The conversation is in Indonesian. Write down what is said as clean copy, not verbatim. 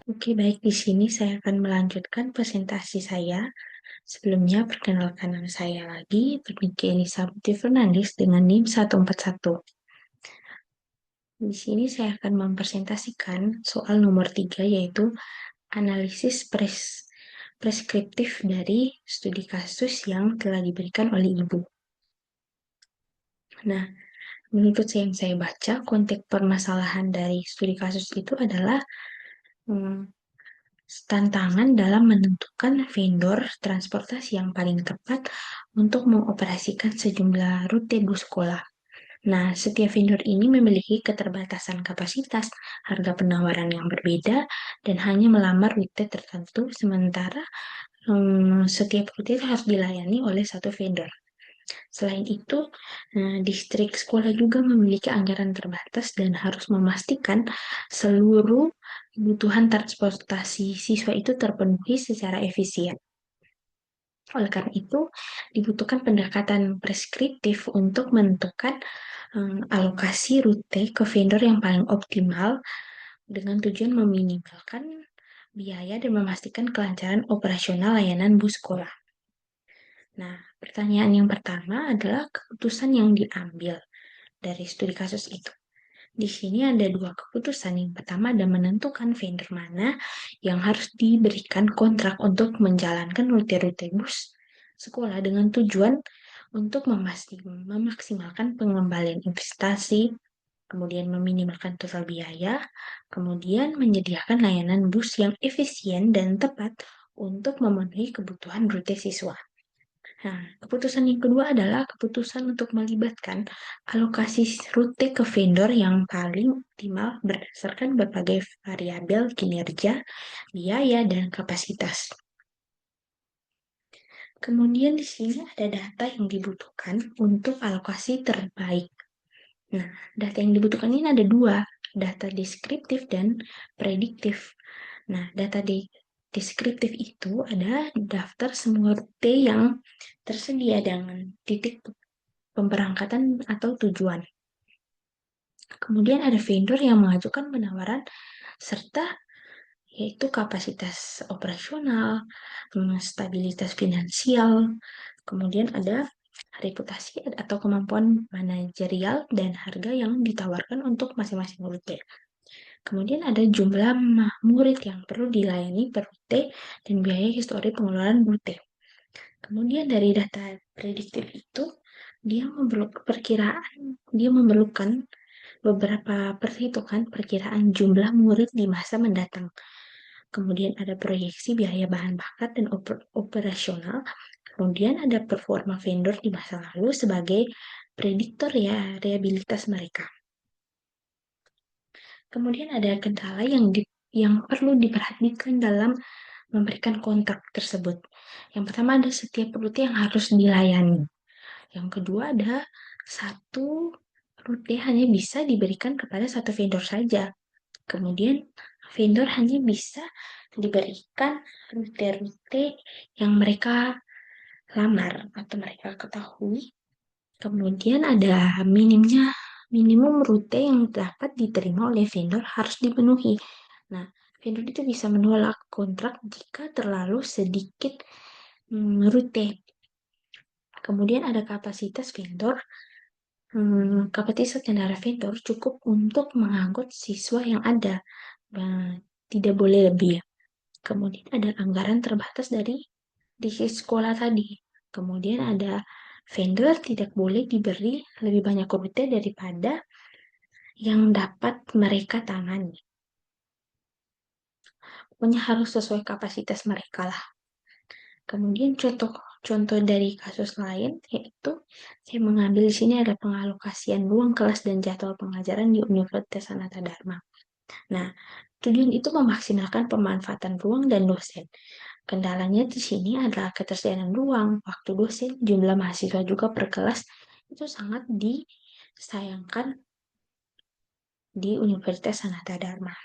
Oke, baik. Di sini saya akan melanjutkan presentasi saya. Sebelumnya, perkenalkan nama saya lagi, Bernike Elizabeth Fernandes dengan NIM 141. Di sini saya akan mempresentasikan soal nomor 3, yaitu analisis preskriptif dari studi kasus yang telah diberikan oleh Ibu. Nah, menurut yang saya baca, konteks permasalahan dari studi kasus itu adalah tantangan dalam menentukan vendor transportasi yang paling tepat untuk mengoperasikan sejumlah rute bus sekolah. Nah, setiap vendor ini memiliki keterbatasan kapasitas, harga penawaran yang berbeda, dan hanya melamar rute tertentu, sementara setiap rute harus dilayani oleh satu vendor. Selain itu, distrik sekolah juga memiliki anggaran terbatas dan harus memastikan seluruh kebutuhan transportasi siswa itu terpenuhi secara efisien. Oleh karena itu, dibutuhkan pendekatan preskriptif untuk menentukan alokasi rute ke vendor yang paling optimal dengan tujuan meminimalkan biaya dan memastikan kelancaran operasional layanan bus sekolah. Nah, pertanyaan yang pertama adalah keputusan yang diambil dari studi kasus itu. Di sini ada dua keputusan. Yang pertama ada menentukan vendor mana yang harus diberikan kontrak untuk menjalankan rute-rute bus sekolah dengan tujuan untuk memaksimalkan pengembalian investasi, kemudian meminimalkan total biaya, kemudian menyediakan layanan bus yang efisien dan tepat untuk memenuhi kebutuhan rute siswa. Nah, keputusan yang kedua adalah keputusan untuk melibatkan alokasi rute ke vendor yang paling optimal berdasarkan berbagai variabel kinerja, biaya, dan kapasitas. Kemudian di sini ada data yang dibutuhkan untuk alokasi terbaik. Nah, data yang dibutuhkan ini ada dua, data deskriptif dan prediktif. Nah, data deskriptif itu ada daftar semua rute yang tersedia dengan titik pemberangkatan atau tujuan. Kemudian ada vendor yang mengajukan penawaran serta yaitu kapasitas operasional, stabilitas finansial, kemudian ada reputasi atau kemampuan manajerial dan harga yang ditawarkan untuk masing-masing rute. Kemudian ada jumlah murid yang perlu dilayani per rute dan biaya histori pengeluaran rute. Kemudian dari data prediktif itu, dia memerlukan beberapa perhitungan perkiraan jumlah murid di masa mendatang. Kemudian ada proyeksi biaya bahan bakar dan operasional. Kemudian ada performa vendor di masa lalu sebagai prediktor ya reliabilitas mereka. Kemudian ada kendala yang perlu diperhatikan dalam memberikan kontrak tersebut. Yang pertama ada setiap rute yang harus dilayani. Yang kedua ada satu rute hanya bisa diberikan kepada satu vendor saja. Kemudian vendor hanya bisa diberikan rute-rute yang mereka lamar atau mereka ketahui. Kemudian ada minimum rute yang dapat diterima oleh vendor harus dipenuhi. Nah, vendor itu bisa menolak kontrak jika terlalu sedikit rute. Kemudian ada kapasitas vendor. Kapasitas kendaraan vendor cukup untuk mengangkut siswa yang ada. Tidak boleh lebih. Kemudian ada anggaran terbatas dari sekolah tadi. Kemudian ada vendor tidak boleh diberi lebih banyak rute daripada yang dapat mereka tangani. Pokoknya harus sesuai kapasitas mereka lah. Kemudian contoh dari kasus lain yaitu saya mengambil di sini ada pengalokasian ruang kelas dan jadwal pengajaran di Universitas Sanata Dharma. Nah, tujuan itu memaksimalkan pemanfaatan ruang dan dosen. Kendalanya di sini adalah ketersediaan ruang, waktu dosen, jumlah mahasiswa juga per kelas itu sangat disayangkan di Universitas Sanata Dharma.